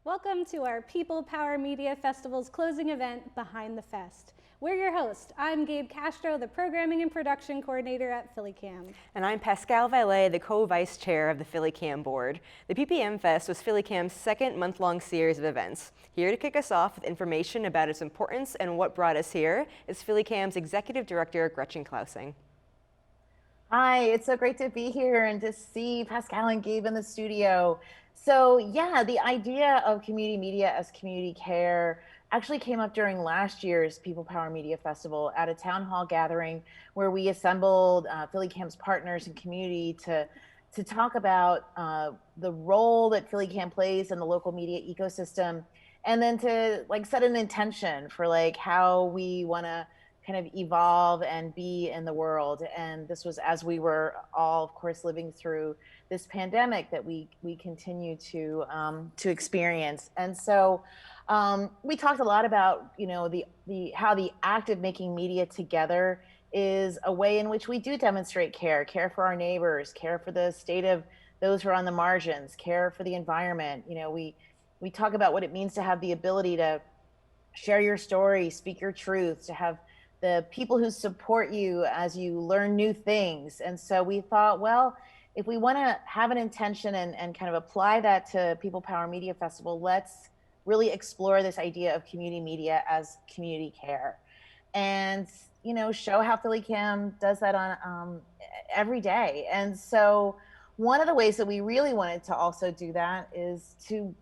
Welcome to our People Power Media Festival's closing event, Behind the Fest. We're your host. I'm Gabe Castro, the Programming and Production Coordinator at PhillyCam. And I'm Pascal Valet, the co-vice chair of the PhillyCam board. The PPM Fest was PhillyCam's second month-long series of events. Here to kick us off with information about its importance and what brought us here is PhillyCam's Executive Director, Gretchen Klausing. Hi, it's so great to be here and to see Pascal and Gabe in the studio. So yeah, the idea of community media as community care actually came up during last year's People Power Media Festival at a town hall gathering where we assembled PhillyCam's partners and community to talk about the role that PhillyCam plays in the local media ecosystem, and then to set an intention for how we want to kind of evolve and be in the world. And this was as we were all, of course, living through this pandemic that we continue to experience. And so we talked a lot about, how the act of making media together is a way in which we do demonstrate care for our neighbors, care for the state of those who are on the margins, care for the environment. We talk about what it means to have the ability to share your story, speak your truth, to have the people who support you as you learn new things. And so we thought, well, if we want to have an intention and kind of apply that to People Power Media Festival, let's really explore this idea of community media as community care, and show how PhillyCam does that on every day. And so one of the ways that we really wanted to also do that is to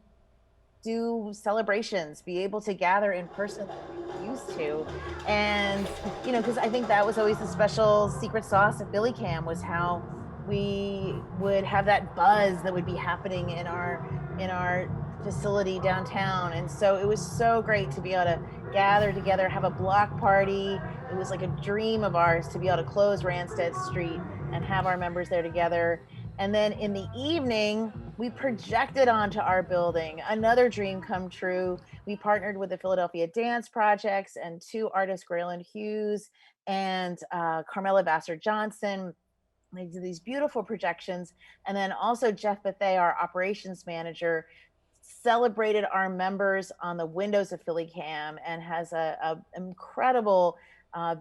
do celebrations, be able to gather in person like we used to. And, because I think that was always the special secret sauce of PhillyCam, was how we would have that buzz that would be happening in our facility downtown. And so it was so great to be able to gather together, have a block party. It was like a dream of ours to be able to close Randstad Street and have our members there together. And then in the evening, we projected onto our building, another dream come true. We partnered with the Philadelphia Dance Projects and two artists, Grayland Hughes and Carmela Vassar Johnson. They did these beautiful projections. And then also Jeff Bethay, our operations manager, celebrated our members on the windows of PhillyCam and has a incredible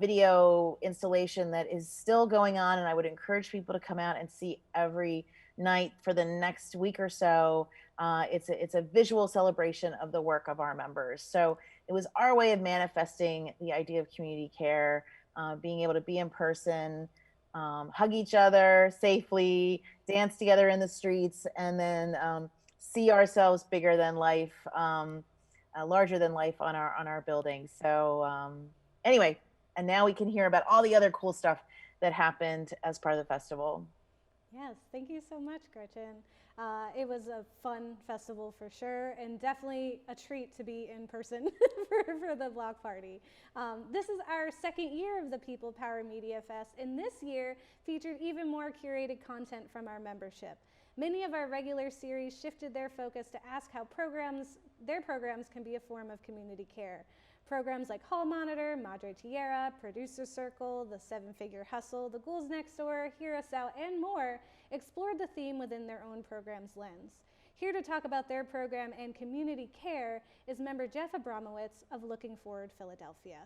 video installation that is still going on. And I would encourage people to come out and see every night for the next week or so. It's a visual celebration of the work of our members. So it was our way of manifesting the idea of community care, being able to be in person, hug each other safely, dance together in the streets, and then see ourselves bigger than life, larger than life on our building. So anyway, and now we can hear about all the other cool stuff that happened as part of the festival. Yes, thank you so much, Gretchen. It was a fun festival for sure, and definitely a treat to be in person for the block party. This is our second year of the People Power Media Fest, and this year featured even more curated content from our membership. Many of our regular series shifted their focus to ask how their programs can be a form of community care. Programs like Hall Monitor, Madre Tierra, Producer Circle, The Seven-Figure Hustle, The Ghouls Next Door, Hear Us Out, and more explored the theme within their own program's lens. Here to talk about their program and community care is member Jeff Abramowitz of Looking Forward Philadelphia.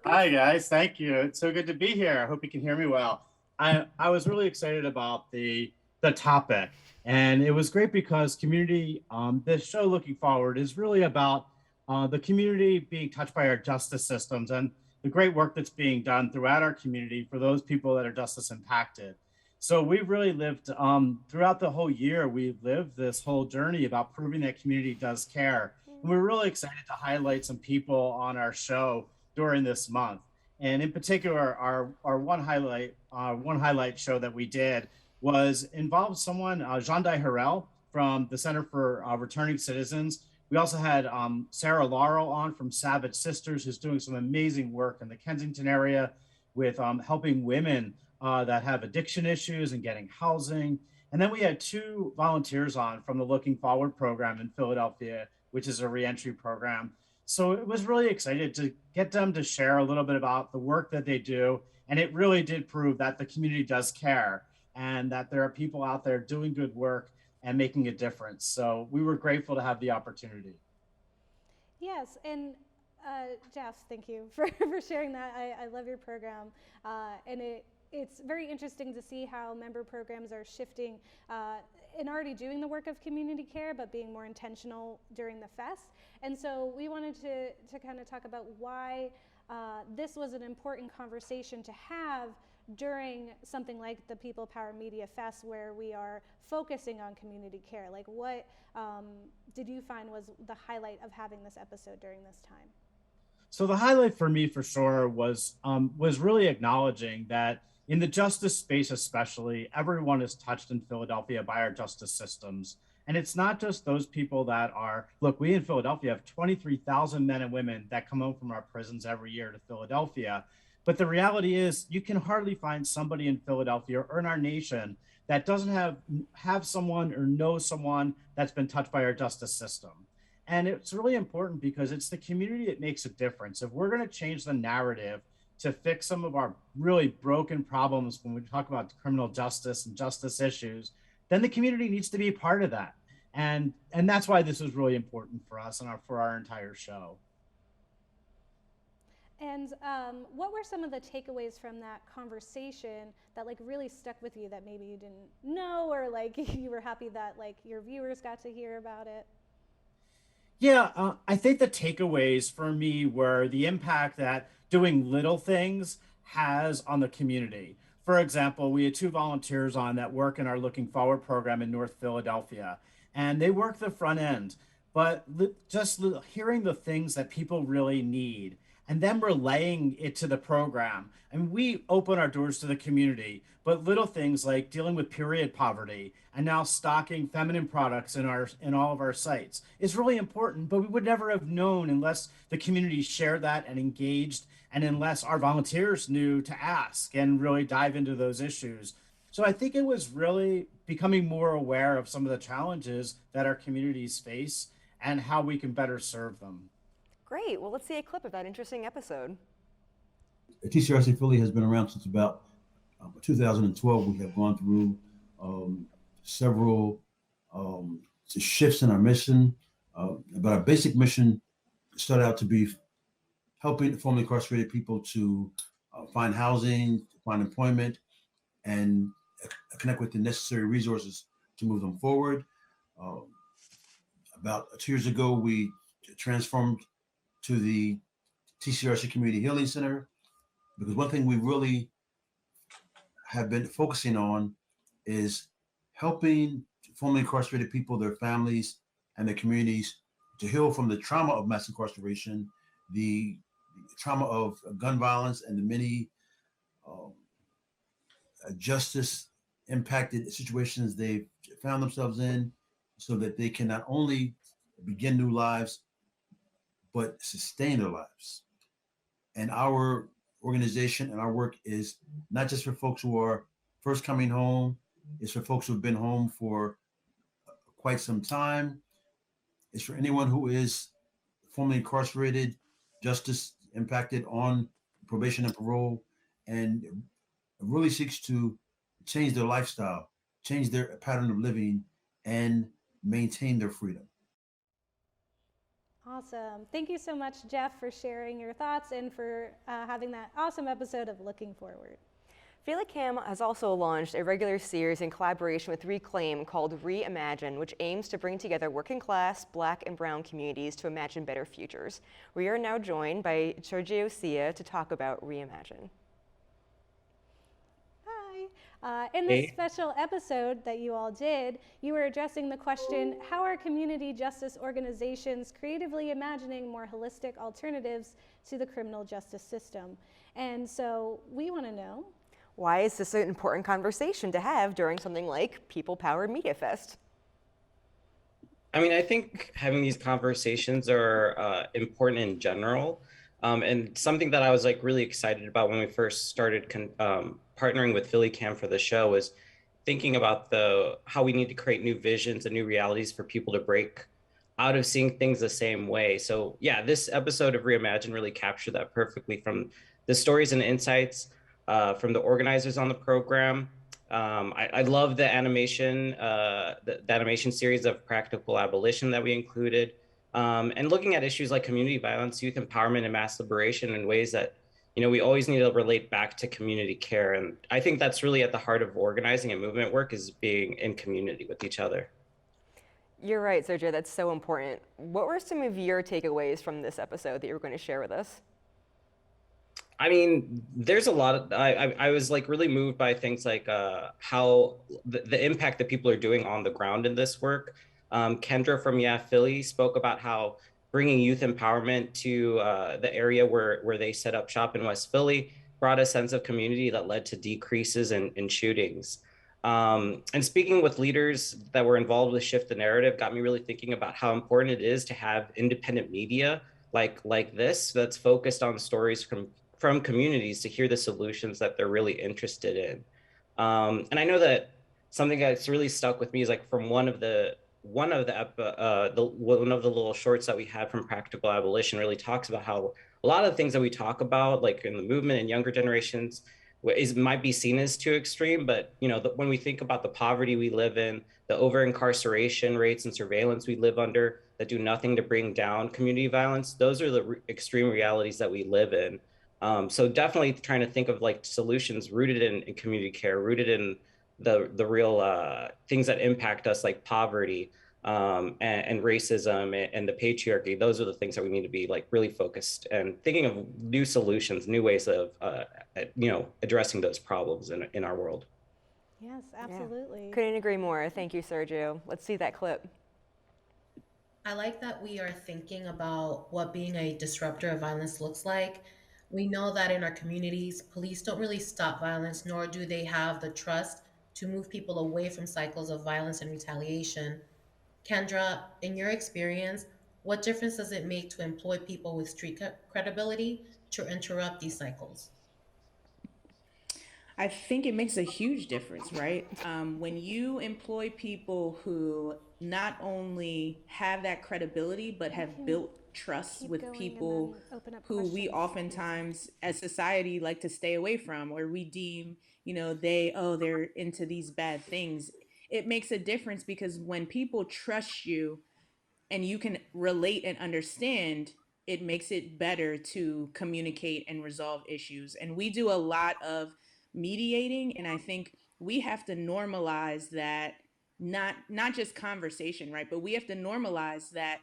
Hi guys, thank you. It's so good to be here. I hope you can hear me well. I was really excited about the topic, and it was great because community, this show Looking Forward is really about the community being touched by our justice systems and the great work that's being done throughout our community for those people that are justice impacted. So we've really lived, throughout the whole year, we've lived this whole journey about proving that community does care. And we're really excited to highlight some people on our show during this month. And in particular, our one highlight show that we did was involved someone, Jean-Di Harrell from the Center for Returning Citizens. We also had Sarah Laurel on from Savage Sisters, who's doing some amazing work in the Kensington area with helping women that have addiction issues and getting housing. And then we had two volunteers on from the Looking Forward program in Philadelphia, which is a reentry program. So it was really excited to get them to share a little bit about the work that they do. And it really did prove that the community does care and that there are people out there doing good work and making a difference. So we were grateful to have the opportunity. Yes, and Jeff, thank you for sharing that. I love your program, and it's very interesting to see how member programs are shifting and already doing the work of community care, but being more intentional during the fest. And so we wanted to kind of talk about why this was an important conversation to have during something like the People Power Media Fest, where we are focusing on community care. Like, what did you find was the highlight of having this episode during this time? So the highlight for me, for sure, was really acknowledging that in the justice space, especially, everyone is touched in Philadelphia by our justice systems. And it's not just those people that are, look, we in Philadelphia have 23,000 men and women that come home from our prisons every year to Philadelphia. But the reality is, you can hardly find somebody in Philadelphia or in our nation that doesn't have someone or know someone that's been touched by our justice system. And it's really important because it's the community that makes a difference. If we're going to change the narrative to fix some of our really broken problems when we talk about criminal justice and justice issues, then the community needs to be a part of that. And that's why this was really important for us and for our entire show. And what were some of the takeaways from that conversation that like really stuck with you that maybe you didn't know, or like you were happy that like your viewers got to hear about it? Yeah, I think the takeaways for me were the impact that doing little things has on the community. For example, we had 2 volunteers on that work in our Looking Forward program in North Philadelphia, and they work the front end, but just hearing the things that people really need and then relaying it to the program. And we open our doors to the community, but little things like dealing with period poverty and now stocking feminine products in all of our sites is really important, but we would never have known unless the community shared that and engaged, and unless our volunteers knew to ask and really dive into those issues. So I think it was really becoming more aware of some of the challenges that our communities face and how we can better serve them. Great. Well, let's see a clip of that interesting episode. TCRC Philly has been around since about 2012. We have gone through several shifts in our mission, but our basic mission started out to be helping formerly incarcerated people to find housing, find employment, and connect with the necessary resources to move them forward. About 2 years ago, we transformed to the TCRC Community Healing Center, because one thing we really have been focusing on is helping formerly incarcerated people, their families, and their communities to heal from the trauma of mass incarceration, the trauma of gun violence, and the many justice impacted situations they've found themselves in, so that they can not only begin new lives, but sustain their lives. And our organization and our work is not just for folks who are first coming home, it's for folks who have been home for quite some time. It's for anyone who is formerly incarcerated, justice impacted on probation and parole, and really seeks to change their lifestyle, change their pattern of living, and maintain their freedom. Awesome. Thank you so much, Jeff, for sharing your thoughts and for having that awesome episode of Looking Forward. PhillyCam has also launched a regular series in collaboration with Reclaim called Reimagine, which aims to bring together working class, Black and Brown communities to imagine better futures. We are now joined by Sergio Sia to talk about Reimagine. In this special episode that you all did, you were addressing the question, how are community justice organizations creatively imagining more holistic alternatives to the criminal justice system? And so we want to know, why is this an important conversation to have during something like People Power Media Fest? I mean, I think having these conversations are important in general. And something that I was like really excited about when we first started partnering with PhillyCam for the show was thinking about how we need to create new visions and new realities for people to break out of seeing things the same way. So yeah, this episode of Reimagine really captured that perfectly, from the stories and insights from the organizers on the program, I love the animation, the animation series of Practical Abolition that we included, and looking at issues like community violence, youth empowerment, and mass liberation in ways that, you know, we always need to relate back to community care. And I think that's really at the heart of organizing and movement work, is being in community with each other. You're right, Sergio, that's so important. What were some of your takeaways from this episode that you were going to share with us? I mean, there's a lot of, I was like really moved by things like how the impact that people are doing on the ground in this work. Kendra from Yeah Philly spoke about how bringing youth empowerment to the area where they set up shop in West Philly brought a sense of community that led to decreases in shootings. And speaking with leaders that were involved with Shift the Narrative got me really thinking about how important it is to have independent media like this that's focused on stories from communities to hear the solutions that they're really interested in. And I know that something that's really stuck with me is like from one of the little shorts that we had from Practical Abolition really talks about how a lot of the things that we talk about, like in the movement and younger generations, might be seen as too extreme, but you know, when we think about the poverty we live in, the over incarceration rates and surveillance we live under that do nothing to bring down community violence, those are the extreme realities that we live in. So definitely trying to think of like solutions rooted in community care, rooted in the real things that impact us, like poverty and racism and the patriarchy. Those are the things that we need to be like really focused and thinking of new solutions, new ways of addressing those problems in our world. Yes, absolutely. Yeah. Couldn't agree more. Thank you, Sergio. Let's see that clip. I like that we are thinking about what being a disruptor of violence looks like. We know that in our communities, police don't really stop violence, nor do they have the trust to move people away from cycles of violence and retaliation. Kendra, in your experience, what difference does it make to employ people with street credibility to interrupt these cycles? I think it makes a huge difference, right? When you employ people who not only have that credibility, but have built trust with people who we oftentimes as society like to stay away from, or we deem, they're into these bad things. It makes a difference because when people trust you and you can relate and understand, it makes it better to communicate and resolve issues. And we do a lot of mediating, and I think we have to normalize that, not just conversation, right? But we have to normalize that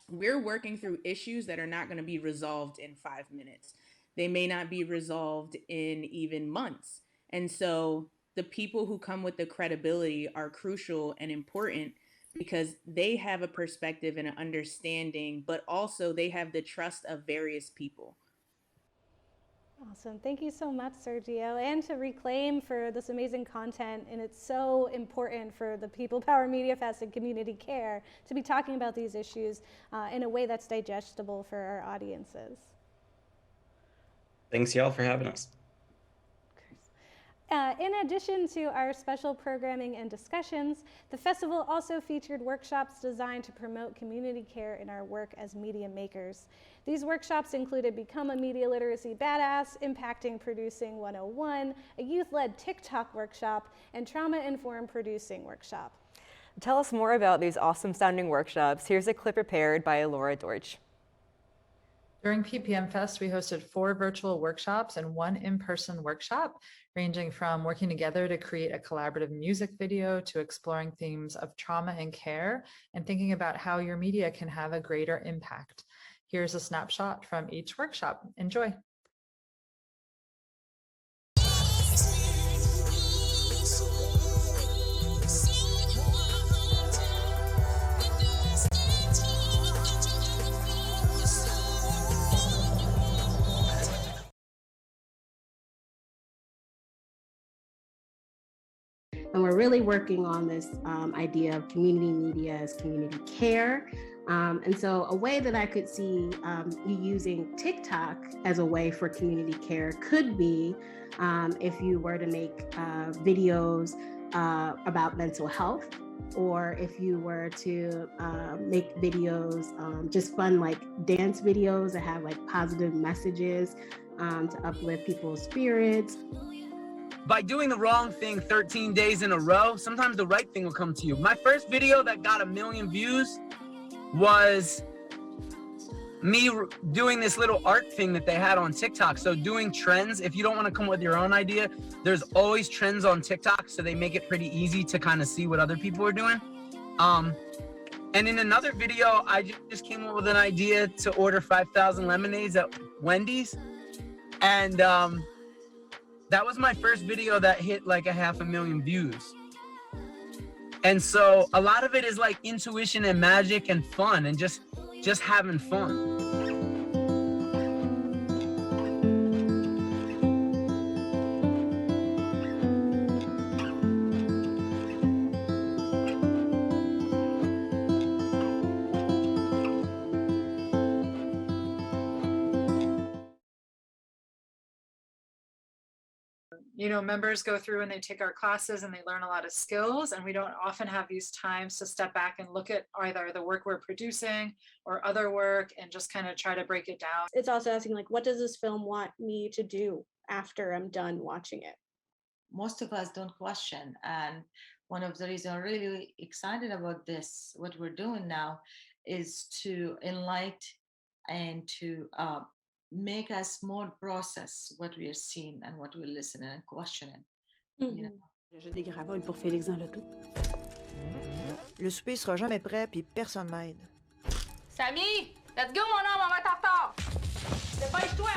we're working through issues that are not going to be resolved in 5 minutes. They may not be resolved in even months. And so the people who come with the credibility are crucial and important because they have a perspective and an understanding, but also they have the trust of various people. Awesome. Thank you so much, Sergio, and to Reclaim for this amazing content. And it's so important for the People Power Media Fest and Community Care to be talking about these issues in a way that's digestible for our audiences. Thanks, y'all, for having us. In addition to our special programming and discussions, the festival also featured workshops designed to promote community care in our work as media makers. These workshops included Become a Media Literacy Badass, Impacting Producing 101, a youth-led TikTok workshop, and Trauma-Informed Producing workshop. Tell us more about these awesome sounding workshops. Here's a clip prepared by Laura Deutsch. During PPM Fest, we hosted 4 virtual workshops and 1 in-person workshop, ranging from working together to create a collaborative music video to exploring themes of trauma and care and thinking about how your media can have a greater impact. Here's a snapshot from each workshop. Enjoy. And we're really working on this idea of community media as community care. And so a way that I could see you using TikTok as a way for community care could be if you were to make videos about mental health, or if you were to make videos, just fun like dance videos that have like positive messages to uplift people's spirits. by doing the wrong thing 13 days in a row, sometimes the right thing will come to you. My first video that got 1 million views was me doing this little art thing that they had on TikTok. So doing trends, if you don't want to come up with your own idea, there's always trends on TikTok. So they make it pretty easy to kind of see what other people are doing. And in another video, I just came up with an idea to order 5,000 lemonades at Wendy's. And that was my first video that hit like 500,000 views. And so a lot of it is like intuition and magic and fun and just having fun. Members go through and they take our classes and they learn a lot of skills, and we don't often have these times to step back and look at either the work we're producing or other work and just kind of try to break it down. It's also asking, like, what does this film want me to do after I'm done watching it? Most of us don't question, and one of the reasons I'm really excited about this, what we're doing now, is to enlighten and to make us more process what we are seeing and what we're listening and questioning. J'ai des gravoles pour Félix dans l'auto. Le souper sera jamais prêt, puis personne m'aide. Samy, let's go mon homme, on va être en retard. Dépêche-toi.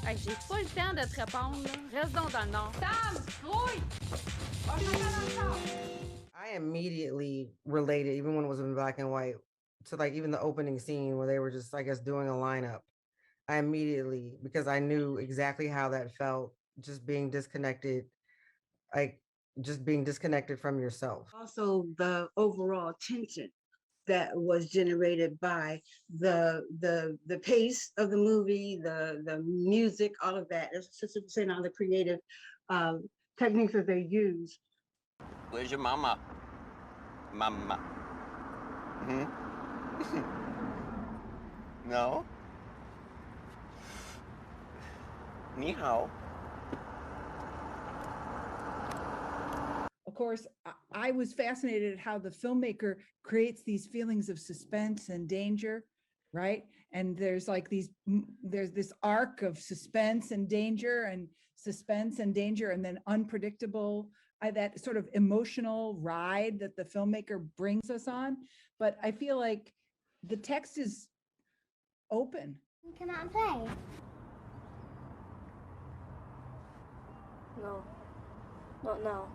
Hey, j'ai pas le temps de te répondre, là. Reste donc dans le nord. Sam, grouille! I immediately related, even when it was in black and white, to like even the opening scene where they were just, I guess, doing a lineup. I immediately, because I knew exactly how that felt, just being disconnected, like just being disconnected from yourself. Also, the overall tension that was generated by the pace of the movie, the music, all of that. It's just saying all the creative techniques that they use. Where's your mama? Mama. No? Ni hao. Of course, I was fascinated at how the filmmaker creates these feelings of suspense and danger, right? And there's like there's this arc of suspense and danger and suspense and danger and then unpredictable, that sort of emotional ride that the filmmaker brings us on. But I feel like the text is open. Come out and play. No, not now.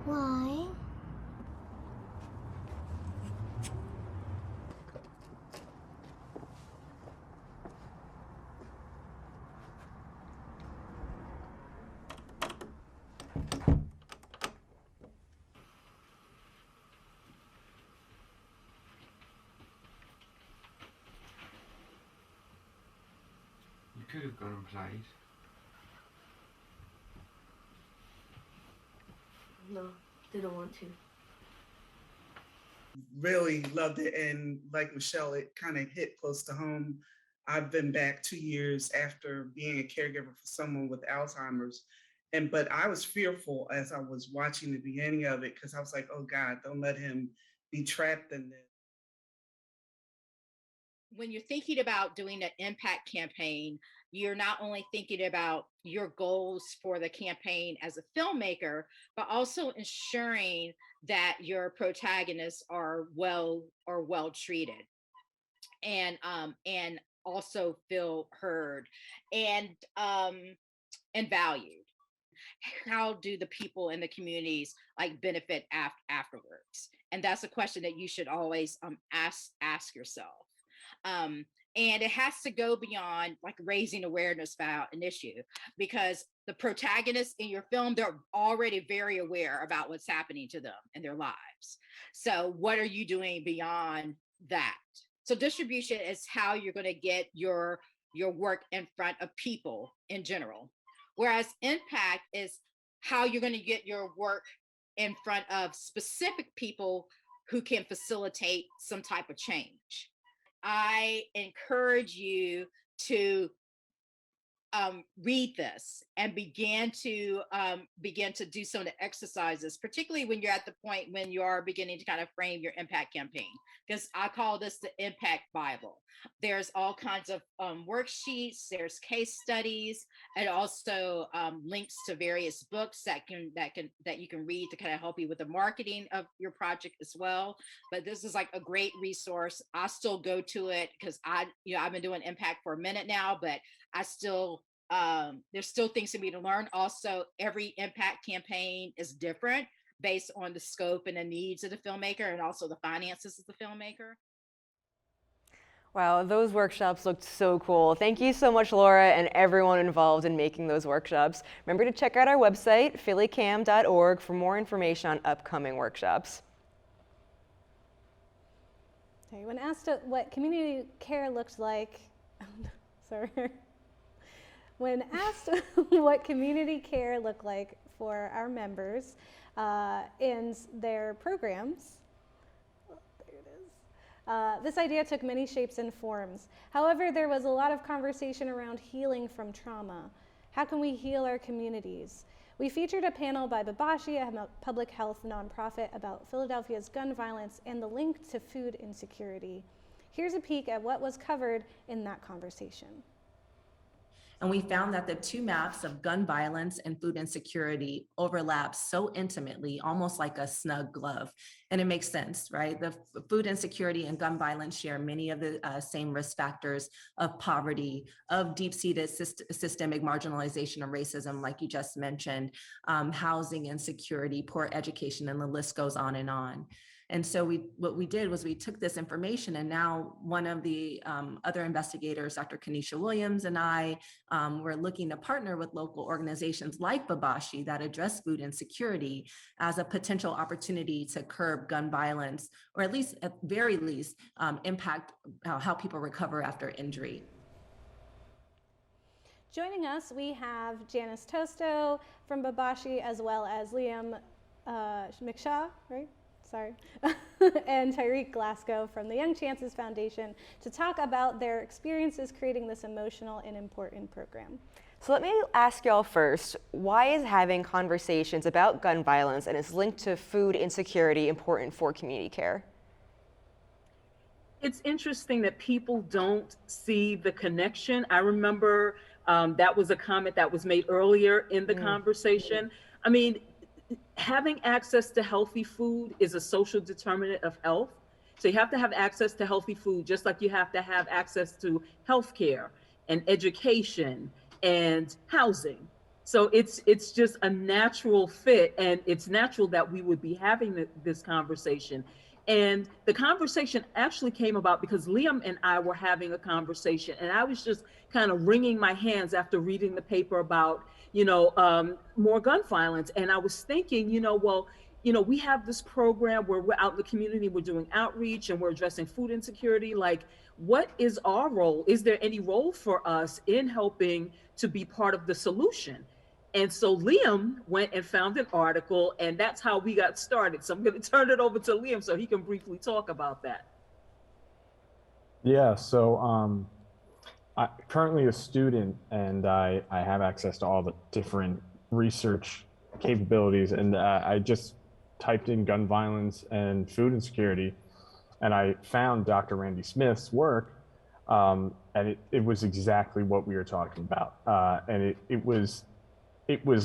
Why? You could have gone and played. No, didn't want to. Really loved it, and like Michelle, it kind of hit close to home. I've been back 2 years after being a caregiver for someone with Alzheimer's, but I was fearful as I was watching the beginning of it because I was like, oh God, don't let him be trapped in this. When you're thinking about doing an impact campaign, you're not only thinking about your goals for the campaign as a filmmaker, but also ensuring that your protagonists are well treated and also feel heard and valued. How do the people in the communities like benefit afterwards? And that's a question that you should always ask yourself. And it has to go beyond like raising awareness about an issue, because the protagonists in your film, they're already very aware about what's happening to them in their lives. So what are you doing beyond that? So distribution is how you're going to get your work in front of people in general, whereas impact is how you're going to get your work in front of specific people who can facilitate some type of change. I encourage you to read this and began to do some of the exercises, particularly when you're at the point when you are beginning to kind of frame your impact campaign. Because I call this the Impact Bible. There's all kinds of worksheets, there's case studies, and also links to various books that you can read to kind of help you with the marketing of your project as well. But this is like a great resource. I still go to it because I've been doing impact for a minute now, but I still there's still things for me to learn. Also, every impact campaign is different based on the scope and the needs of the filmmaker and also the finances of the filmmaker. Wow, those workshops looked so cool. Thank you so much, Laura, and everyone involved in making those workshops. Remember to check out our website, phillycam.org, for more information on upcoming workshops. Okay, when asked what community care looked like, sorry. When asked what community care looked like for our members in their programs, this idea took many shapes and forms. However, there was a lot of conversation around healing from trauma. How can we heal our communities? We featured a panel by Babashi, a public health nonprofit, about Philadelphia's gun violence and the link to food insecurity. Here's a peek at what was covered in that conversation. And we found that the two maps of gun violence and food insecurity overlap so intimately, almost like a snug glove. And it makes sense, right? The food insecurity and gun violence share many of the same risk factors of poverty, of deep-seated systemic marginalization and racism, like you just mentioned, housing insecurity, poor education, and the list goes on and on. And so what we did was we took this information, and now one of the other investigators, Dr. Kanisha Williams, and I were looking to partner with local organizations like Babashi that address food insecurity as a potential opportunity to curb gun violence, or at least, at very least, impact how people recover after injury. Joining us, we have Janice Tosto from Babashi, as well as Liam McShaw, right? Sorry, and Tyreek Glasgow from the Young Chances Foundation to talk about their experiences creating this emotional and important program. So let me ask y'all first, why is having conversations about gun violence and its link to food insecurity important for community care? It's interesting that people don't see the connection. I remember that was a comment that was made earlier in the conversation. I mean, having access to healthy food is a social determinant of health. So you have to have access to healthy food, just like you have to have access to healthcare and education and housing. So it's just a natural fit, and it's natural that we would be having this conversation. And the conversation actually came about because Liam and I were having a conversation, and I was just kind of wringing my hands after reading the paper about more gun violence. And I was thinking, we have this program where we're out in the community, we're doing outreach and we're addressing food insecurity. Like, what is our role? Is there any role for us in helping to be part of the solution? And so Liam went and found an article, and that's how we got started. So I'm going to turn it over to Liam so he can briefly talk about that. Yeah, so I'm currently a student, and I have access to all the different research capabilities. And I just typed in gun violence and food insecurity, and I found Dr. Randy Smith's work, and it was exactly what we were talking about. And it was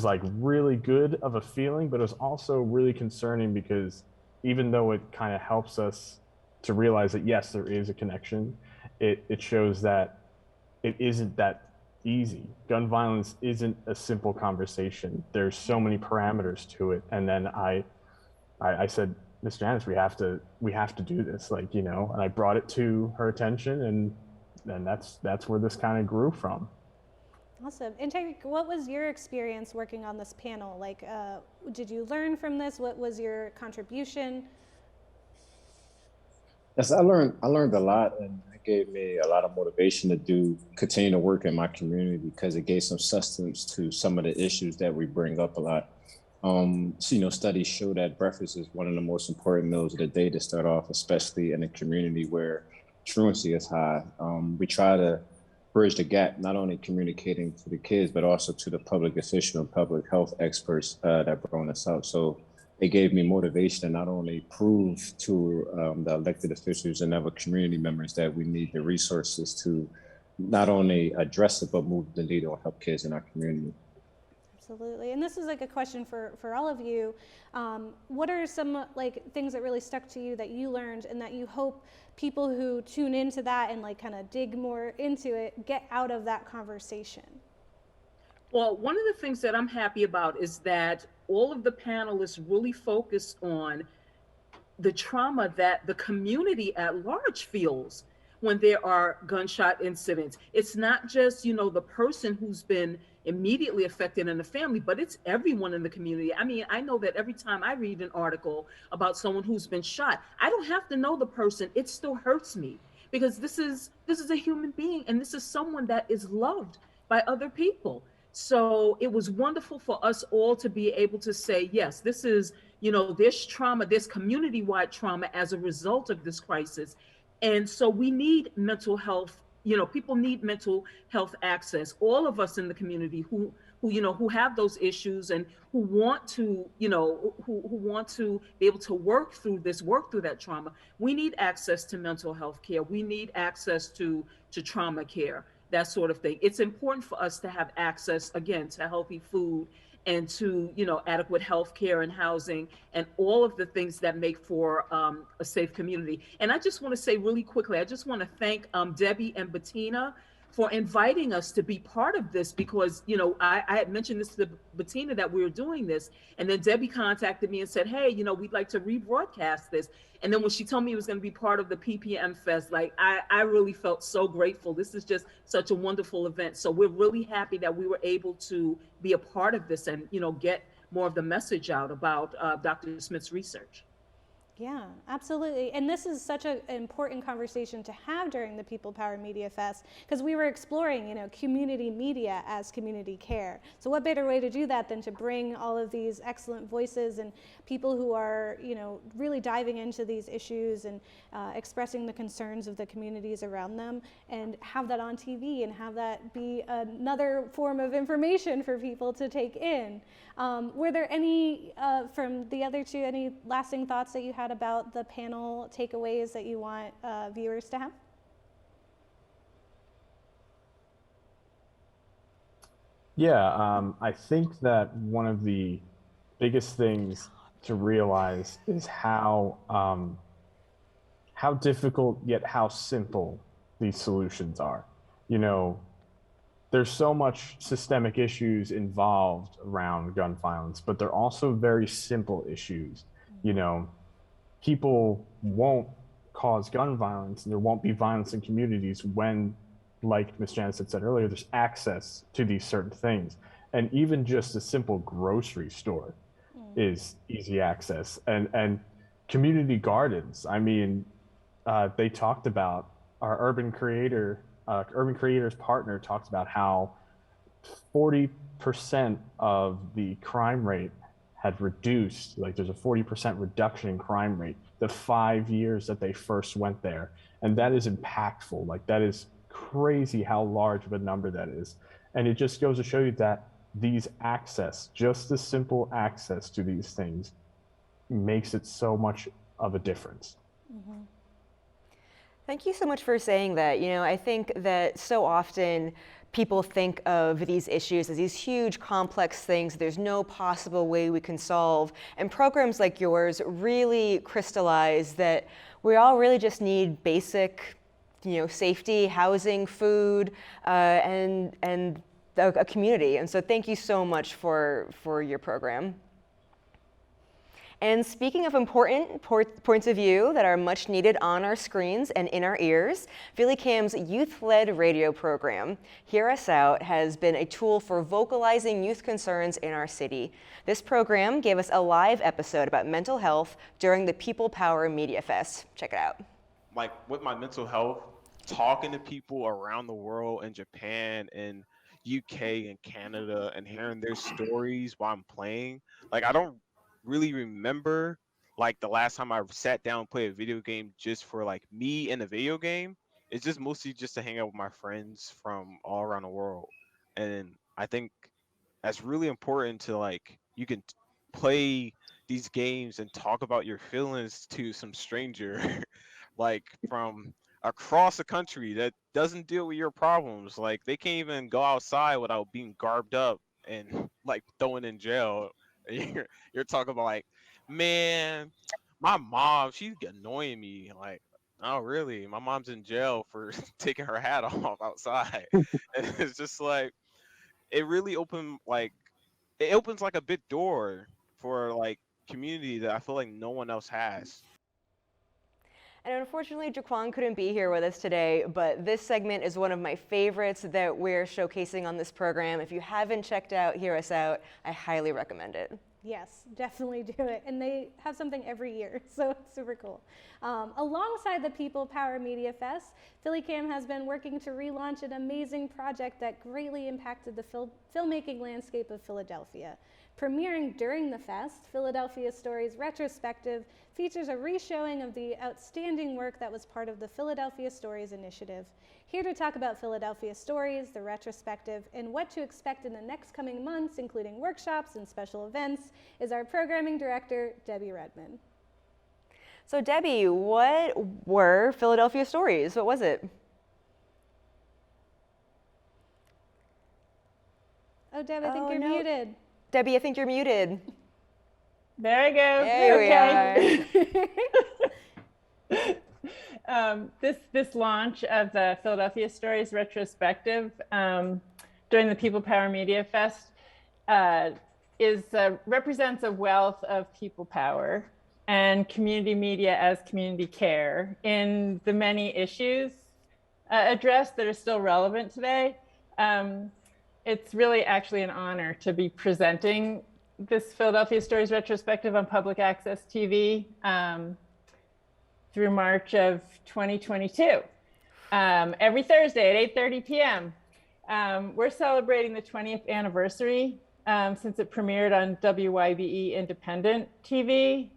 like really good of a feeling, but it was also really concerning because even though it kind of helps us to realize that, yes, there is a connection, it shows that it isn't that easy. Gun violence isn't a simple conversation. There's so many parameters to it. And then I said, Ms. Janice, we have to do this, and I brought it to her attention, and that's where this kind of grew from. Awesome. And Tyreek, what was your experience working on this panel? Like, did you learn from this? What was your contribution? Yes, I learned a lot, and it gave me a lot of motivation to continue to work in my community because it gave some substance to some of the issues that we bring up a lot. Studies show that breakfast is one of the most important meals of the day to start off, especially in a community where truancy is high. We try to bridge the gap, not only communicating to the kids, but also to the public official and public health experts that brought us out. So it gave me motivation to not only prove to the elected officials and other community members that we need the resources to not only address it, but move the needle and help kids in our community. Absolutely. And this is like a question for all of you. What are some like things that really stuck to you that you learned and that you hope people who tune into that and like kind of dig more into it get out of that conversation? Well, one of the things that I'm happy about is that all of the panelists really focused on the trauma that the community at large feels when there are gunshot incidents. It's not just, you know, the person who's been immediately affected in the family, but it's everyone in the community. I mean, I know that every time I read an article about someone who's been shot, I don't have to know the person. It still hurts me because this is a human being and this is someone that is loved by other people. So it was wonderful for us all to be able to say, yes, this is, you know, this trauma, this community-wide trauma as a result of this crisis. And so we need mental health, you know, people need mental health access. All of us in the community who you know, who have those issues and who want to, you know, who want to be able to work through that trauma. We need access to mental health care. We need access to trauma care, that sort of thing. It's important for us to have access, again, to healthy food and to, you know, adequate health care and housing and all of the things that make for a safe community. And I just want to say really quickly, I just want to thank Debbie and Bettina for inviting us to be part of this because, you know, I had mentioned this to Bettina that we were doing this. And then Debbie contacted me and said, hey, you know, we'd like to rebroadcast this. And then when she told me it was going to be part of the PPM Fest, like I really felt so grateful. This is just such a wonderful event. So we're really happy that we were able to be a part of this and, you know, get more of the message out about Dr. Smith's research. Yeah, absolutely. And this is such an important conversation to have during the People Power Media Fest because we were exploring, you know, community media as community care. So what better way to do that than to bring all of these excellent voices and people who are, you know, really diving into these issues and expressing the concerns of the communities around them and have that on TV and have that be another form of information for people to take in. Were there any, from the other two, any lasting thoughts that you had about the panel takeaways that you want viewers to have? Yeah, I think that one of the biggest things to realize is how difficult yet how simple these solutions are. You know, there's so much systemic issues involved around gun violence, but they're also very simple issues. You know, people won't cause gun violence and there won't be violence in communities when, like Ms. Janice had said earlier, there's access to these certain things. And even just a simple grocery store is easy access. And community gardens, I mean, they talked about our urban creators partner talked about how 40% of the crime rate had reduced, like there's a 40% reduction in crime rate the 5 years that they first went there. And that is impactful. Like that is crazy how large of a number that is. And it just goes to show you that these access, just the simple access to these things makes it so much of a difference. Mm-hmm. Thank you so much for saying that. You know, I think that so often people think of these issues as these huge, complex things there's no possible way we can solve. And programs like yours really crystallize that we all really just need basic, you know, safety, housing, food, and a community. And so thank you so much for your program. And speaking of important points of view that are much needed on our screens and in our ears, PhillyCam's youth-led radio program, Hear Us Out, has been a tool for vocalizing youth concerns in our city. This program gave us a live episode about mental health during the People Power Media Fest. Check it out. Like with my mental health, talking to people around the world in Japan and UK and Canada and hearing their stories while I'm playing, like I don't really remember like the last time I sat down and played a video game just for like me in a video game. it's just mostly just to hang out with my friends from all around the world. And I think that's really important to like you can play these games and talk about your feelings to some stranger like from across the country that doesn't deal with your problems. Like they can't even go outside without being garbed up and like thrown in jail. You're talking about like, man, my mom, she's annoying me. Like, oh really? My mom's in jail for taking her hat off outside. And it's just like it really opened like it opens like a big door for like community that I feel like no one else has. And unfortunately, Jaquan couldn't be here with us today, but this segment is one of my favorites that we're showcasing on this program. If you haven't checked out Hear Us Out, I highly recommend it. Yes, definitely do it. And they have something every year, so it's super cool. Alongside the People Power Media Fest, PhillyCam has been working to relaunch an amazing project that greatly impacted the filmmaking landscape of Philadelphia. Premiering during the fest, Philadelphia Stories Retrospective features a reshowing of the outstanding work that was part of the Philadelphia Stories initiative. Here to talk about Philadelphia Stories, the retrospective, and what to expect in the next coming months, including workshops and special events, is our programming director, Debbie Redman. So Debbie, what were Philadelphia Stories? What was it? Oh, Deb, I think you're muted. Debbie, I think you're muted. There I go. There we are. This launch of the Philadelphia Stories retrospective during the People Power Media Fest represents a wealth of people power and community media as community care in the many issues addressed that are still relevant today. It's really actually an honor to be presenting this Philadelphia Stories retrospective on public access TV through March of 2022. Every Thursday at 8:30 p.m. We're celebrating the 20th anniversary since it premiered on WYBE Independent TV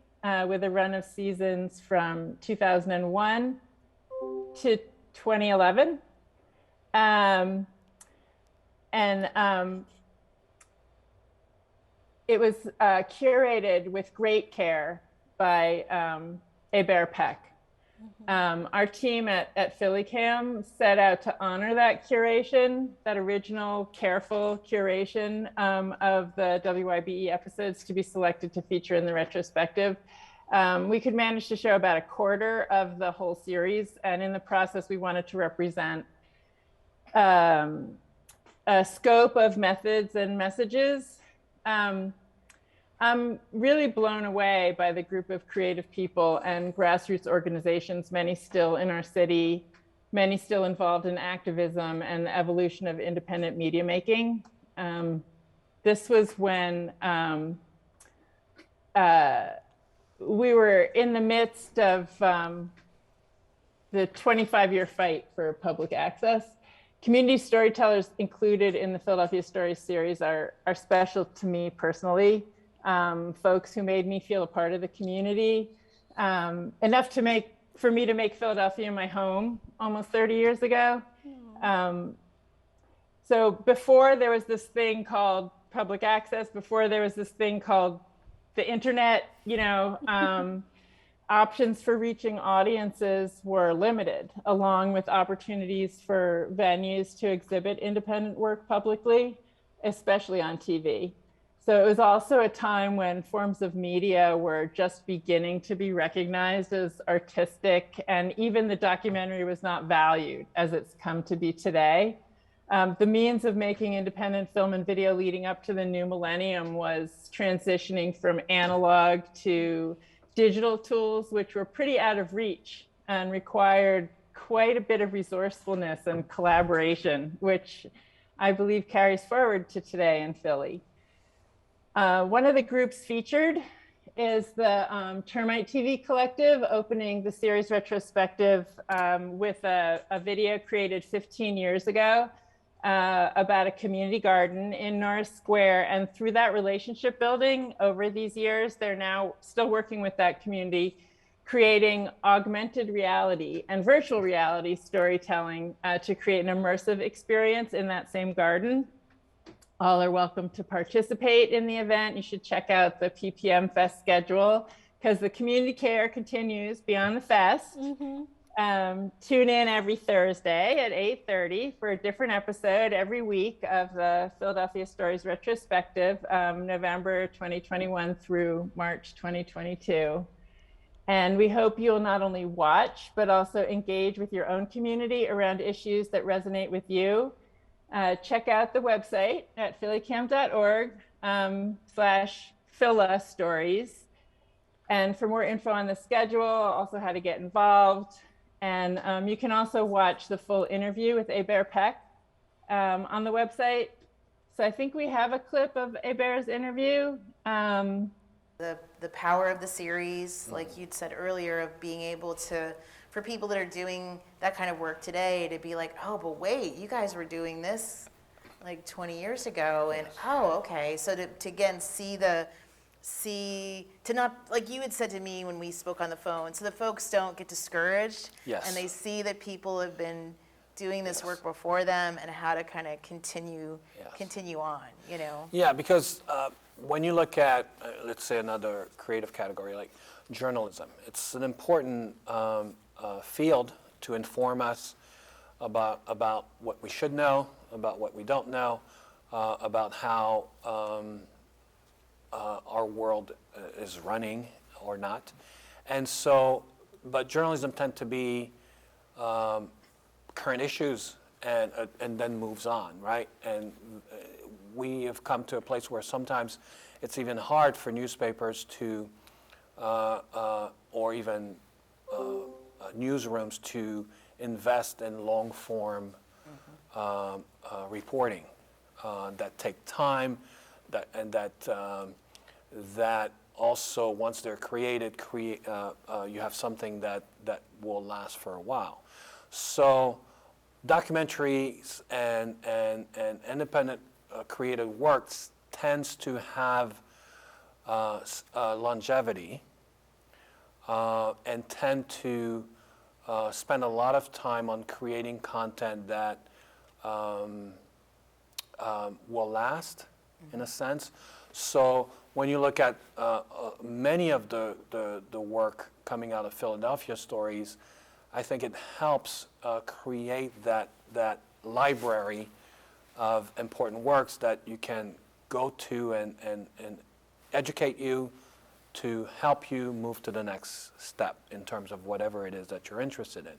with a run of seasons from 2001 to 2011. It was curated with great care by Hébert Peck. Our team at PhillyCam set out to honor that curation, that original careful curation of the WYBE episodes to be selected to feature in the retrospective. We could manage to show about a quarter of the whole series, and in the process we wanted to represent a scope of methods and messages. I'm really blown away by the group of creative people and grassroots organizations, many still in our city, many still involved in activism and the evolution of independent media making. This was when we were in the midst of the 25-year fight for public access. Community storytellers included in the Philadelphia Stories series are special to me personally. Folks who made me feel a part of the community, enough for me to make Philadelphia my home almost 30 years ago. So before there was this thing called public access, before there was this thing called the internet, options for reaching audiences were limited, along with opportunities for venues to exhibit independent work publicly, especially on TV. So it was also a time when forms of media were just beginning to be recognized as artistic, and even the documentary was not valued as it's come to be today. The means of making independent film and video leading up to the new millennium was transitioning from analog to digital tools, which were pretty out of reach and required quite a bit of resourcefulness and collaboration, which I believe carries forward to today in Philly. One of the groups featured is the Termite TV Collective, opening the series retrospective with a video created 15 years ago about a community garden in Norris Square. And through that relationship building over these years, they're now still working with that community, creating augmented reality and virtual reality storytelling to create an immersive experience in that same garden. All are welcome to participate in the event. You should check out the PPM Fest schedule because the community care continues beyond the fest. Tune in every Thursday at 8:30 for a different episode every week of the Philadelphia Stories retrospective, November 2021 through March 2022. And we hope you'll not only watch, but also engage with your own community around issues that resonate with you. Check out the website at phillycam.org/Phila Stories. And for more info on the schedule, also how to get involved. And you can also watch the full interview with Hébert Peck on the website. So I think we have a clip of Hébert's interview. The power of the series, like you'd said earlier, of being able to, for people that are doing that kind of work today, to be like, oh, but wait, you guys were doing this like 20 years ago, and oh, okay. So to again to not, like you had said to me when we spoke on the phone, so that folks don't get discouraged, and they see that people have been doing this work before them and how to kind of continue on, you know? Yeah, because when you look at, let's say, another creative category like journalism, it's an important field to inform us about what we should know, about what we don't know, about how our world is running or not. And so, but journalism tend to be current issues and then moves on, right? And we have come to a place where sometimes it's even hard for newspapers to, or even newsrooms to invest in long-form reporting that take time, that also, once they're created, you have something that will last for a while. So documentaries and independent creative works tends to have longevity and tend to spend a lot of time on creating content that will last, in a sense. So when you look at many of the work coming out of Philadelphia Stories, I think it helps create that library of important works that you can go to and educate you to help you move to the next step in terms of whatever it is that you're interested in.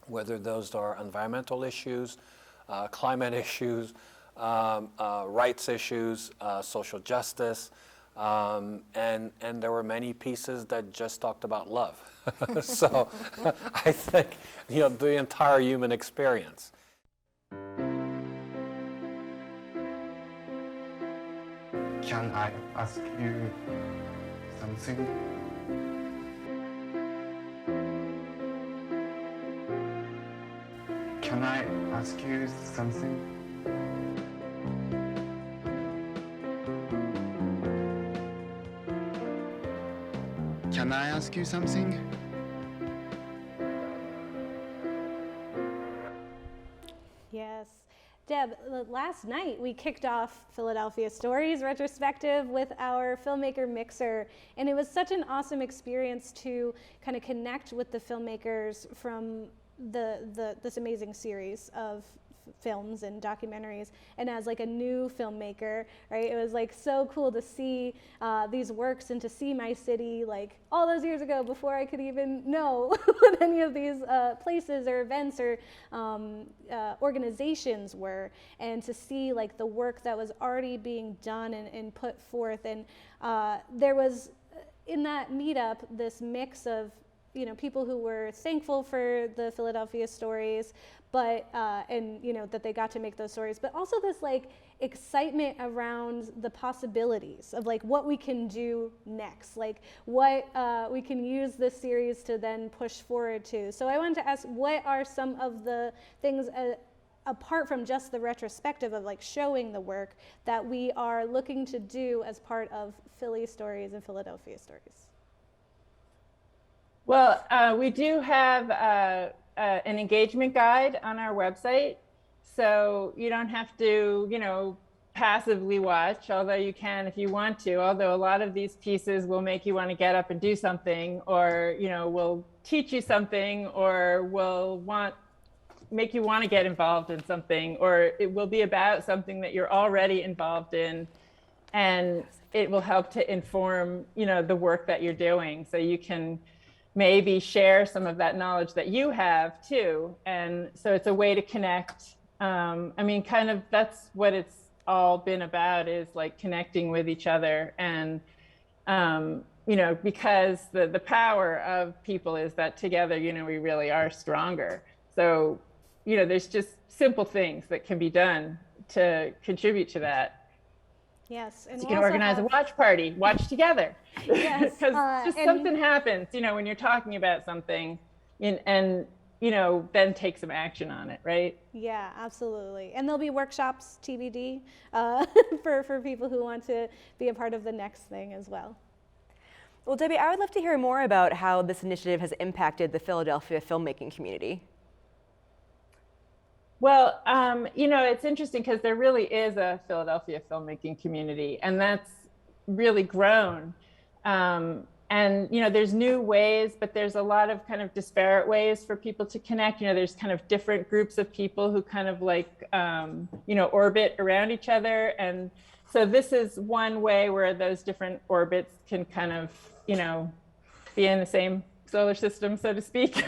Whether those are environmental issues, climate issues, rights issues, social justice, and there were many pieces that just talked about love. So I think, the entire human experience. Can I ask you something? Can I ask you something? Can I ask you something? Yes. Deb, last night we kicked off Philadelphia Stories retrospective with our filmmaker mixer, and it was such an awesome experience to kind of connect with the filmmakers from this amazing series of films and documentaries, and as like a new filmmaker, right? It was like so cool to see these works and to see my city like all those years ago before I could even know what any of these places or events or organizations were, and to see like the work that was already being done and put forth. And there was in that meetup this mix of people who were thankful for the Philadelphia Stories, but and that they got to make those stories, but also this like excitement around the possibilities of like what we can do next, like what we can use this series to then push forward to. So I wanted to ask, what are some of the things apart from just the retrospective of like showing the work that we are looking to do as part of Philly Stories and Philadelphia Stories? Well, we do have an engagement guide on our website. So you don't have to, passively watch, although you can if you want to. Although a lot of these pieces will make you want to get up and do something, or, will teach you something, or will make you want to get involved in something, or it will be about something that you're already involved in. And it will help to inform, the work that you're doing. So you can maybe share some of that knowledge that you have too. And so it's a way to connect. Kind of that's what it's all been about, is like connecting with each other. And, because the power of people is that together, we really are stronger. So, there's just simple things that can be done to contribute to that. Yes, and so you can organize a watch party, watch together. Yes, because something happens, when you're talking about something, and then take some action on it, right? Yeah, absolutely. And there'll be workshops, TBD, for people who want to be a part of the next thing as well. Well, Debbie, I would love to hear more about how this initiative has impacted the Philadelphia filmmaking community. Well, it's interesting because there really is a Philadelphia filmmaking community, and that's really grown. And, there's new ways, but there's a lot of kind of disparate ways for people to connect. There's kind of different groups of people who kind of like, orbit around each other. And so this is one way where those different orbits can kind of, be in the same solar system, so to speak.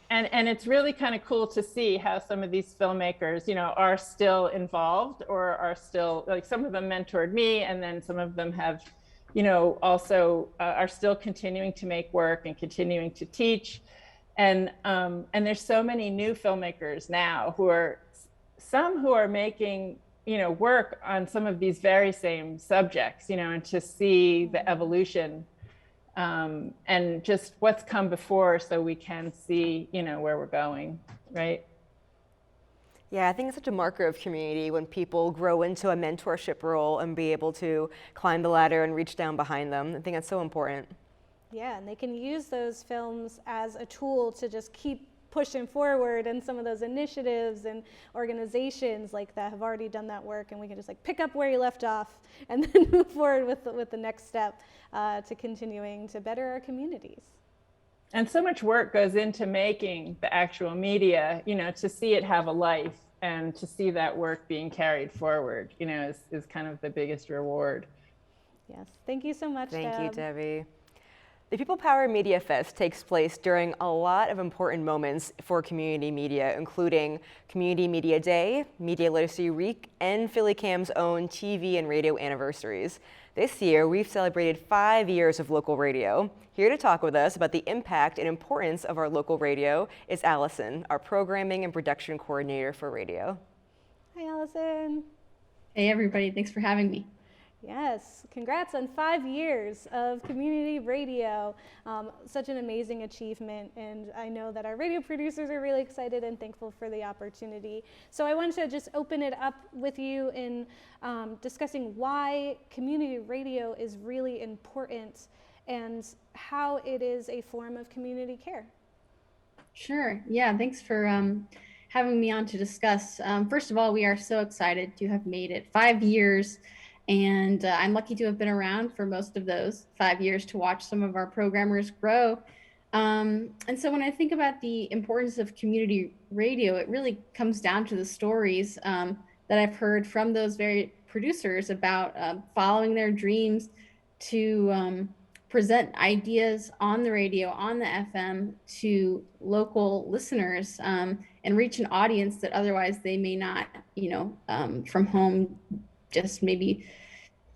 And it's really kind of cool to see how some of these filmmakers, are still involved, or are still, like, some of them mentored me, and then some of them have, also are still continuing to make work and continuing to teach. And there's so many new filmmakers now who are making, work on some of these very same subjects, and to see the evolution and just what's come before, so we can see, where we're going, right? Yeah, I think it's such a marker of community when people grow into a mentorship role and be able to climb the ladder and reach down behind them. I think that's so important. Yeah, and they can use those films as a tool to just keep pushing forward, and some of those initiatives and organizations like that have already done that work, and we can just like pick up where you left off and then move forward with the next step to continuing to better our communities. And so much work goes into making the actual media, to see it have a life and to see that work being carried forward, is kind of the biggest reward. Yes, thank you so much, Thank you, Debbie. The People Power Media Fest takes place during a lot of important moments for community media, including Community Media Day, Media Literacy Week, and PhillyCam's own TV and radio anniversaries. This year, we've celebrated 5 years of local radio. Here to talk with us about the impact and importance of our local radio is Allison, our programming and production coordinator for radio. Hi, Allison. Hey, everybody. Thanks for having me. Yes, congrats on 5 years of community radio. Such an amazing achievement, and I know that our radio producers are really excited and thankful for the opportunity. So I wanted to just open it up with you in discussing why community radio is really important and how it is a form of community care. Sure. Yeah, thanks for having me on to discuss. First of all, we are so excited to have made it 5 years. And I'm lucky to have been around for most of those 5 years to watch some of our programmers grow. And so when I think about the importance of community radio, it really comes down to the stories that I've heard from those very producers about following their dreams to present ideas on the radio, on the FM, to local listeners and reach an audience that otherwise they may not, from home, just maybe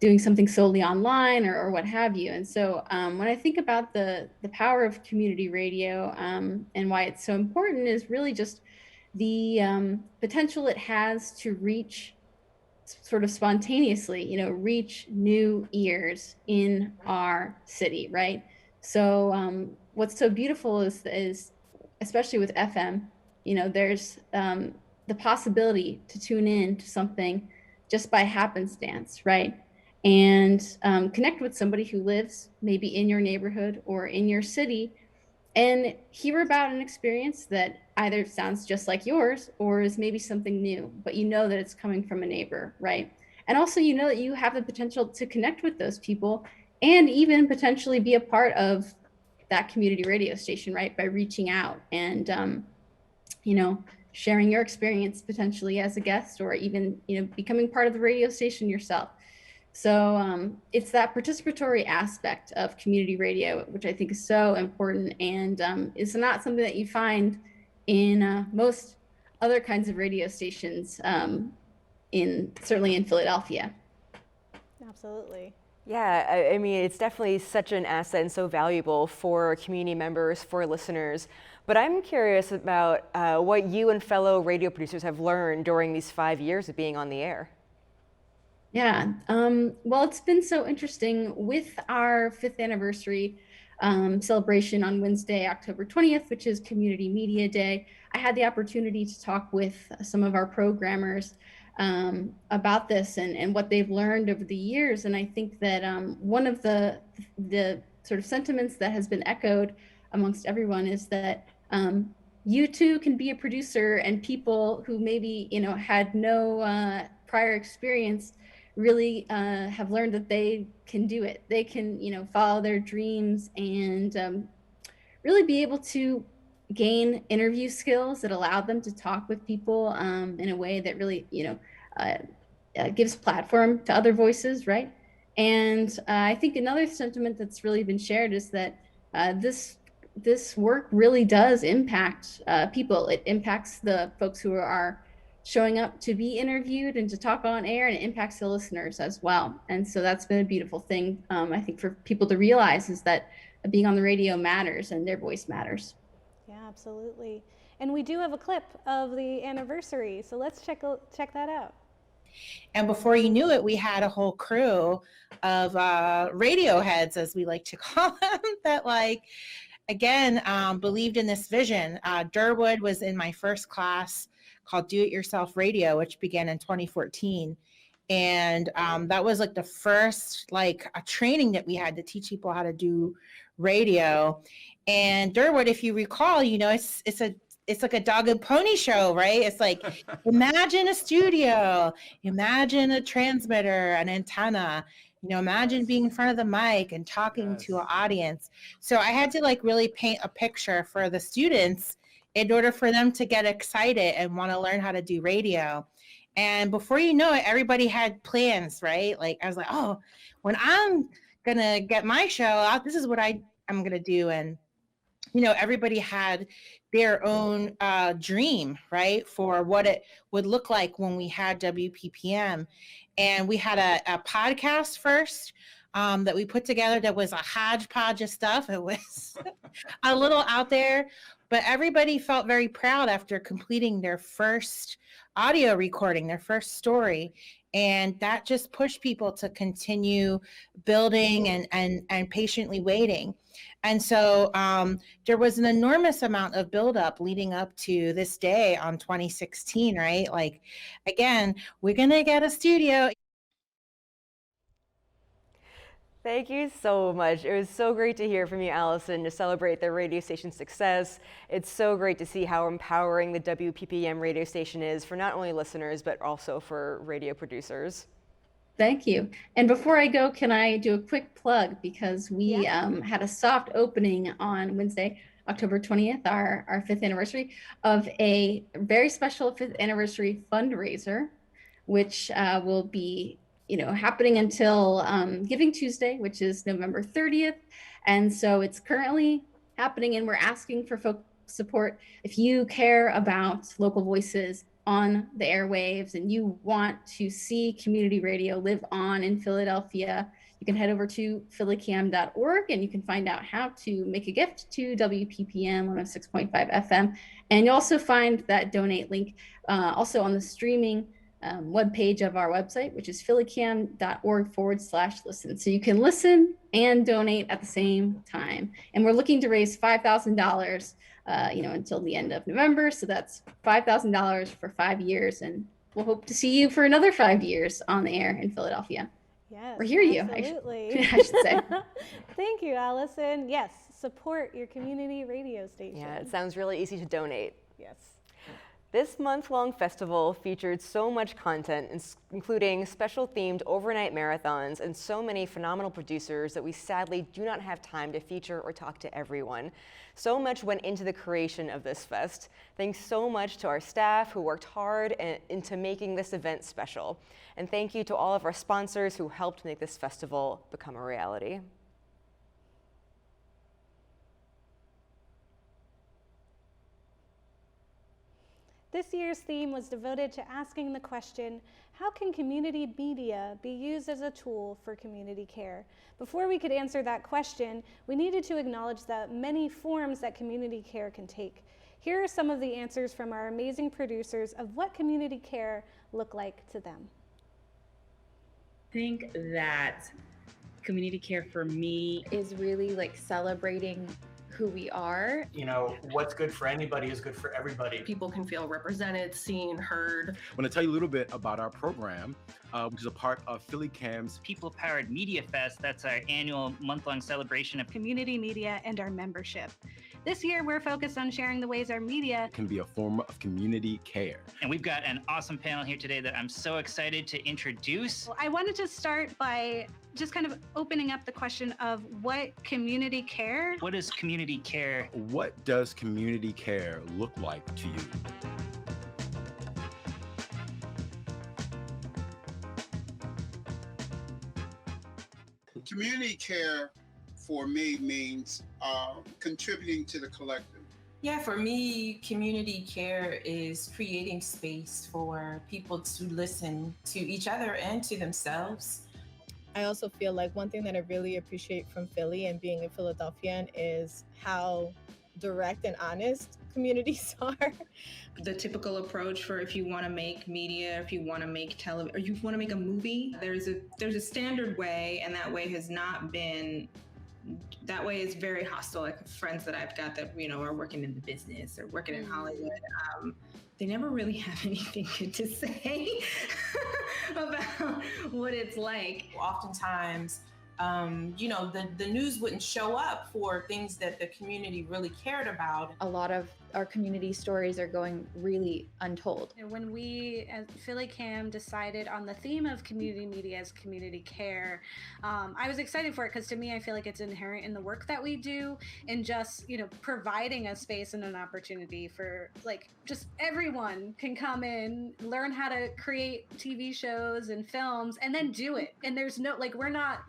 doing something solely online or what have you. And so when I think about the power of community radio and why it's so important is really just the potential it has to reach sort of spontaneously, reach new ears in our city, right? So what's so beautiful is especially with FM, there's the possibility to tune in to something just by happenstance, right? and connect with somebody who lives maybe in your neighborhood or in your city and hear about an experience that either sounds just like yours or is maybe something new, but you know that it's coming from a neighbor, right? And also, you know that you have the potential to connect with those people and even potentially be a part of that community radio station, right? By reaching out and, you know, sharing your experience potentially as a guest or even, you know, becoming part of the radio station yourself. So it's that participatory aspect of community radio, which I think is so important and is not something that you find in most other kinds of radio stations, certainly in Philadelphia. Absolutely. Yeah, I mean, it's definitely such an asset and so valuable for community members, for listeners. But I'm curious about what you and fellow radio producers have learned during these 5 years of being on the air. Yeah, well, it's been so interesting with our 5th anniversary celebration on Wednesday, October 20th, which is Community Media Day. I had the opportunity to talk with some of our programmers about this and what they've learned over the years. And I think that one of the sort of sentiments that has been echoed amongst everyone is that you too can be a producer, and people who maybe, you know, had no prior experience really have learned that they can do it. They can, you know, follow their dreams and really be able to gain interview skills that allow them to talk with people in a way that really, you know, gives platform to other voices, right? And I think another sentiment that's really been shared is that this work really does impact people. It impacts the folks who are showing up to be interviewed and to talk on air, and it impacts the listeners as well. And so that's been a beautiful thing, I think, for people to realize, is that being on the radio matters and their voice matters. Yeah, absolutely. And we do have a clip of the anniversary, so let's check that out. And before you knew it, we had a whole crew of radio heads, as we like to call them, that, like, again, believed in this vision. Durwood was in my first class called Do It Yourself Radio, which began in 2014. And that was like the first a training that we had to teach people how to do radio. And Durwood, if you recall, you know, it's like a dog and pony show, right? It's like, imagine a studio, imagine a transmitter, an antenna, you know, imagine being in front of the mic and talking to an audience. So I had to really paint a picture for the students in order for them to get excited and want to learn how to do radio. And before you know it, everybody had plans, right? Like, I was like, oh, when I'm going to get my show, this is what I'm going to do. And, you know, everybody had their own dream, right, for what it would look like when we had WPPM. And we had a podcast first that we put together that was a hodgepodge of stuff. It was a little out there, but everybody felt very proud after completing their first audio recording, their first story. And that just pushed people to continue building and patiently waiting. And so there was an enormous amount of buildup leading up to this day on 2016, right? Like, again, we're going to get a studio. Thank you so much. It was so great to hear from you, Allison, to celebrate the radio station's success. It's so great to see how empowering the WPPM radio station is for not only listeners, but also for radio producers. Thank you. And before I go, can I do a quick plug? Because we had a soft opening on Wednesday, October 20th, our 5th anniversary, of a very special 5th anniversary fundraiser, which will be happening until Giving Tuesday, which is November 30th. And so it's currently happening, and we're asking for folks' support. If you care about local voices on the airwaves and you want to see community radio live on in Philadelphia, you can head over to phillycam.org and you can find out how to make a gift to WPPM 106.5 FM. And you'll also find that donate link also on the streaming webpage of our website, which is phillycam.org/listen. So you can listen and donate at the same time. And we're looking to raise $5,000, until the end of November. So that's $5,000 for 5 years. And we'll hope to see you for another 5 years on the air in Philadelphia. Yes, Or hear you, absolutely. I should say. Thank you, Allison. Yes, support your community radio station. Yeah, it sounds really easy to donate. Yes. This month-long festival featured so much content, including special themed overnight marathons and so many phenomenal producers that we sadly do not have time to feature or talk to everyone. So much went into the creation of this fest. Thanks so much to our staff who worked hard into making this event special. And thank you to all of our sponsors who helped make this festival become a reality. This year's theme was devoted to asking the question, how can community media be used as a tool for community care? Before we could answer that question, we needed to acknowledge the many forms that community care can take. Here are some of the answers from our amazing producers of what community care looked like to them. I think that community care for me is really like celebrating who we are. You know, what's good for anybody is good for everybody. People can feel represented, seen, heard. I want to tell you a little bit about our program, which is a part of PhillyCam's People Powered Media Fest. That's our annual month-long celebration of community media and our membership. This year, we're focused on sharing the ways our media can be a form of community care. And we've got an awesome panel here today that I'm so excited to introduce. Well, I wanted to start by just kind of opening up the question of what community care. What is community care? What does community care look like to you? Community care for me means contributing to the collective. Yeah, for me, community care is creating space for people to listen to each other and to themselves. I also feel like one thing that I really appreciate from Philly and being a Philadelphian is how direct and honest communities are. The typical approach for if you want to make media, if you want to make television, or you want to make a movie, there's a standard way, and that way has not been. That way is very hostile. Like friends that I've got that, you know, are working in the business or working in Hollywood, they never really have anything good to say about what it's like. Oftentimes, you know, the news wouldn't show up for things that the community really cared about. A lot of our community stories are going really untold. When we at PhillyCam decided on the theme of community media as community care, I was excited for it because to me, I feel like it's inherent in the work that we do and just, you know, providing a space and an opportunity for like just everyone can come in, learn how to create TV shows and films and then do it. And there's no, like, we're not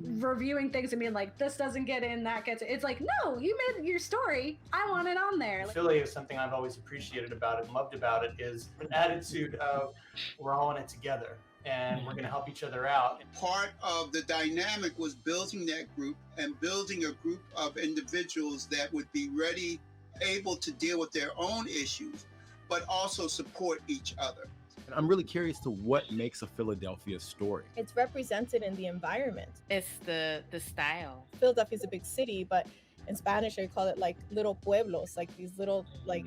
reviewing things and being like, this doesn't get in, that gets it. It's like, no, you made your story. I want it on there. Philly is something I've always appreciated about it and loved about it is an attitude of we're all in it together and we're going to help each other out. Part of the dynamic was building that group and building a group of individuals that would be ready, able to deal with their own issues, but also support each other. And I'm really curious to what makes a Philadelphia story. It's represented in the environment. It's the style. Philadelphia is a big city, but in Spanish they call it like little pueblos, like these little like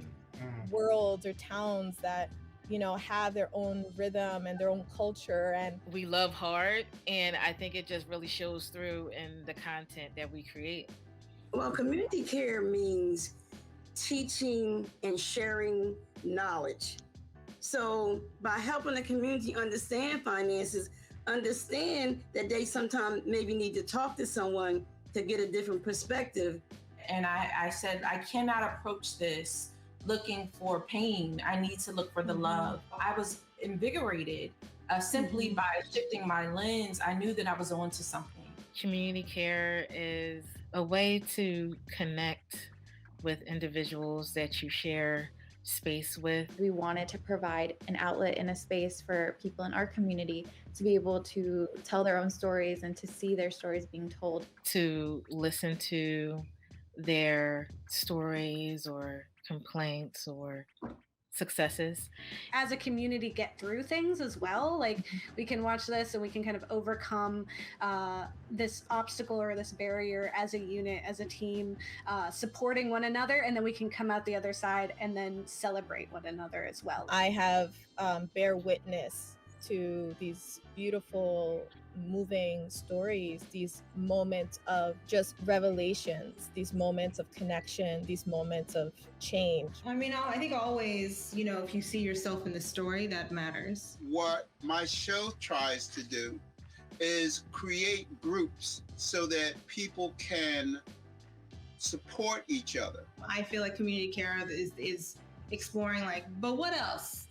worlds or towns that, you know, have their own rhythm and their own culture. And we love hard, and I think it just really shows through in the content that we create. Well, community care means teaching and sharing knowledge. So by helping the community understand finances, understand that they sometimes maybe need to talk to someone to get a different perspective. And I said, I cannot approach this looking for pain. I need to look for the love. I was invigorated simply by shifting my lens. I knew that I was on to something. Community care is a way to connect with individuals that you share space with. We wanted to provide an outlet and a space for people in our community to be able to tell their own stories and to see their stories being told. To listen to their stories or complaints or successes. As a community get through things as well. Like we can watch this and we can kind of overcome this obstacle or this barrier as a unit, as a team, supporting one another, and then we can come out the other side and then celebrate one another as well. I have bear witness to these beautiful, moving stories, these moments of just revelations, these moments of connection, these moments of change. I mean, I think always, if you see yourself in the story, that matters. What my show tries to do is create groups so that people can support each other. I feel like community care is exploring but what else?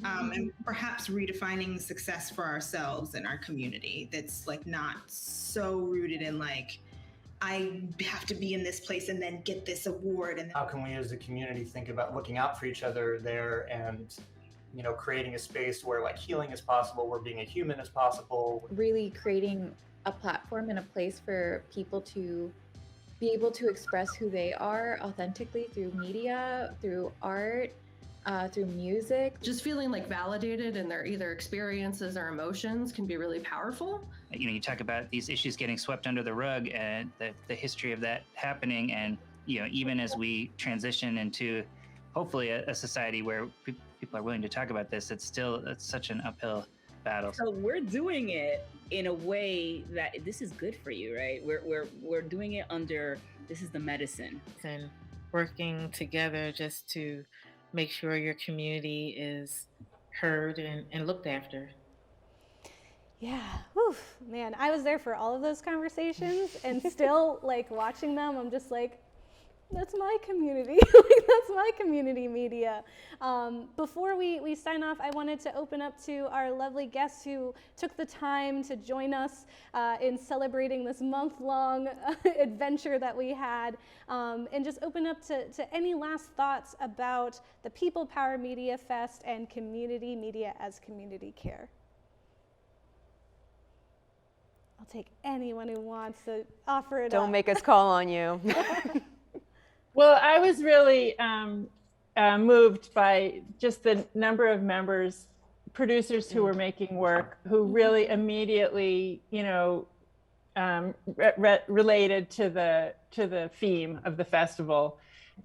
And perhaps redefining success for ourselves and our community that's not so rooted in I have to be in this place and then get this award. And How can we as a community think about looking out for each other there and creating a space where healing is possible, where being a human is possible. Really creating a platform and a place for people to be able to express who they are authentically through media, through art, through music. Just feeling validated in their either experiences or emotions can be really powerful. You talk about these issues getting swept under the rug and the history of that happening. And, even as we transition into hopefully a society where people are willing to talk about this, it's such an uphill battle. So we're doing it in a way that this is good for you, right? We're doing it under, this is the medicine. And working together just to make sure your community is heard and looked after. Yeah, whew, man, I was there for all of those conversations and still watching them, I'm just that's my community. That's my community media. Before we sign off, I wanted to open up to our lovely guests who took the time to join us in celebrating this month-long adventure that we had, and just open up to any last thoughts about the People Power Media Fest and community media as community care. I'll take anyone who wants to offer it up. Don't make us call on you. Well, I was really moved by just the number of members, producers who were making work, who really immediately, related to the theme of the festival,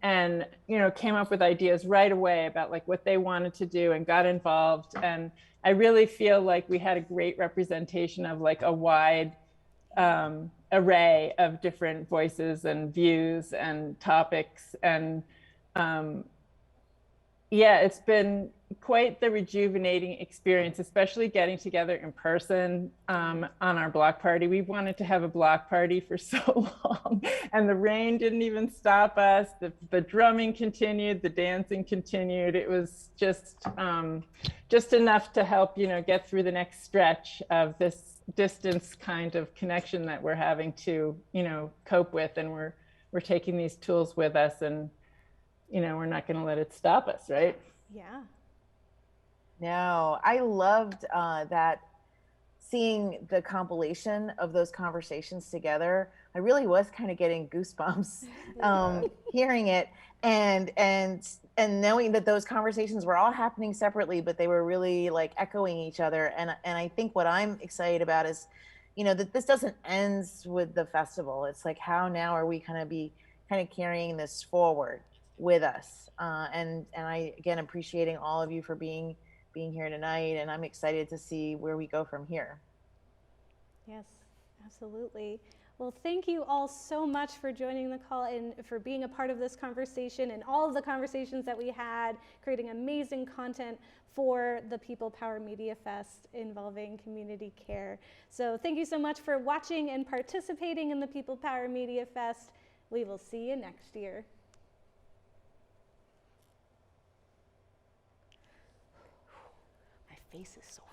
and came up with ideas right away about what they wanted to do and got involved. And I really feel like we had a great representation of a wide array of different voices and views and topics. And it's been quite the rejuvenating experience, especially getting together in person on our block party. We wanted to have a block party for so long, and the rain didn't even stop us. The drumming continued, the dancing continued. It was just enough to help, get through the next stretch of this distance kind of connection that we're having to, cope with. And we're taking these tools with us, and, we're not going to let it stop us, right? Yeah. No, I loved that, seeing the compilation of those conversations together. I really was kind of getting goosebumps hearing it and knowing that those conversations were all happening separately, but they were really echoing each other. And I think what I'm excited about is, that this doesn't end with the festival. It's how now are we kind of carrying this forward with us? And I, again, appreciating all of you for being here tonight, and I'm excited to see where we go from here. Yes, absolutely. Well, thank you all so much for joining the call and for being a part of this conversation and all of the conversations that we had, creating amazing content for the People Power Media Fest involving community care. So thank you so much for watching and participating in the People Power Media Fest. We will see you next year. My face is sore.